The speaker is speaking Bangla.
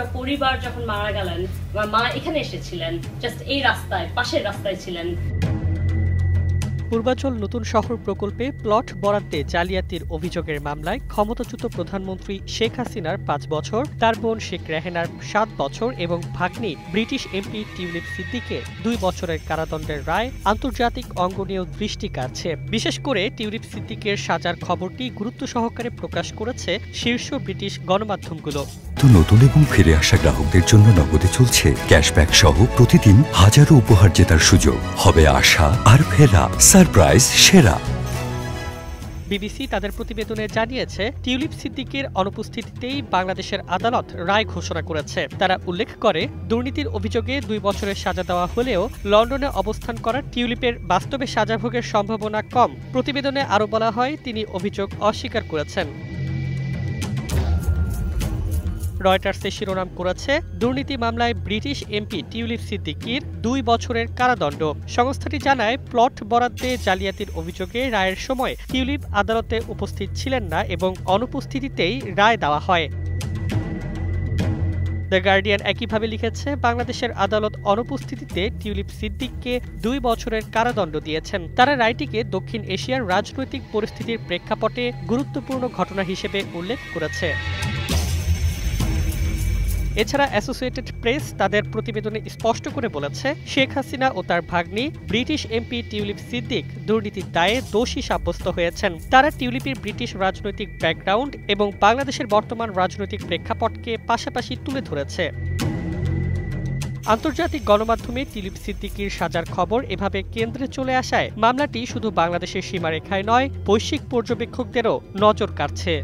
পুরো পরিবার যখন মারা গেলেন, আমার মা এখানে এসেছিলেন, জাস্ট এই রাস্তায়, পাশের রাস্তায় ছিলেন। পূর্বাচল নতুন শহর প্রকল্পে প্লট বরাদ্দে জালিয়াতির অভিযোগের মামলায় ক্ষমতাচ্যুত প্রধানমন্ত্রী শেখ হাসিনার ৫ বছর, তার বোন শেখ রেহেনার ৭ বছর এবং ভাগ্নি ব্রিটিশ এমপি টিউলিপ সিদ্দিকের ২ বছরের কারাদণ্ডের রায় আন্তর্জাতিক অঙ্গনেও দৃষ্টি কাড়ছে। বিশেষ করে টিউলিপ সিদ্দিকের সাজার খবরটি গুরুত্ব সহকারে প্রকাশ করেছে শীর্ষ ব্রিটিশ গণমাধ্যমগুলো। নতুন এবং ফিরে আসা গ্রাহকদের জন্য নগদে চলছে ক্যাশব্যাক সহ প্রতিদিন হাজারো উপহার জেতার সুযোগ। হবে আশা আর ফেরা, সারপ্রাইজ সেরা। বিবিসি তাদের প্রতিবেদনে জানিয়েছে, টিউলিপ সিদ্দিকের অনুপস্থিতিতেই বাংলাদেশের আদালত রায় ঘোষণা করেছে। তারা উল্লেখ করে, দুর্নীতির অভিযোগে ২ বছরের সাজা দেওয়া হলেও লন্ডনে অবস্থান করা টিউলিপের বাস্তবে সাজা ভোগের সম্ভাবনা কম। প্রতিবেদনে আরও বলা হয়, তিনি অভিযোগ অস্বীকার করেছেন। রয়টার্সে শিরোনাম করেছে, দুর্নীতি মামলায় ব্রিটিশ এমপি টিউলিপ সিদ্দিকির ২ বছরের কারাদণ্ড। সংস্থাটি জানায়, প্লট বরাদ্দে জালিয়াতির অভিযোগে রায়ের সময় টিউলিপ আদালতে উপস্থিত ছিলেন না এবং অনুপস্থিতিতেই রায় দেওয়া হয়। দ্য গার্ডিয়ান একইভাবে লিখেছে, বাংলাদেশের আদালত অনুপস্থিতিতে টিউলিপ সিদ্দিককে ২ বছরের কারাদণ্ড দিয়েছেন। তারা রায়টিকে দক্ষিণ এশিয়ার রাজনৈতিক পরিস্থিতির প্রেক্ষাপটে গুরুত্বপূর্ণ ঘটনা হিসেবে উল্লেখ করেছে। এছাড়া অ্যাসোসিয়েটেড প্রেস তাদের প্রতিবেদনে স্পষ্ট করে বলেছে, শেখ হাসিনা ও তার ভাগ্নি ব্রিটিশ এমপি টিউলিপ সিদ্দিক দুর্নীতির দায়ে দোষী সাব্যস্ত হয়েছেন। তারা টিউলিপের ব্রিটিশ রাজনৈতিক ব্যাকগ্রাউন্ড এবং বাংলাদেশের বর্তমান রাজনৈতিক প্রেক্ষাপটকে পাশাপাশি তুলে ধরেছে। আন্তর্জাতিক গণমাধ্যমে টিউলিপ সিদ্দিকির সাজার খবর এভাবে কেন্দ্রে চলে আসায় মামলাটি শুধু বাংলাদেশের সীমারেখায় নয়, বৈশ্বিক পর্যবেক্ষকদেরও নজর কাড়ছে।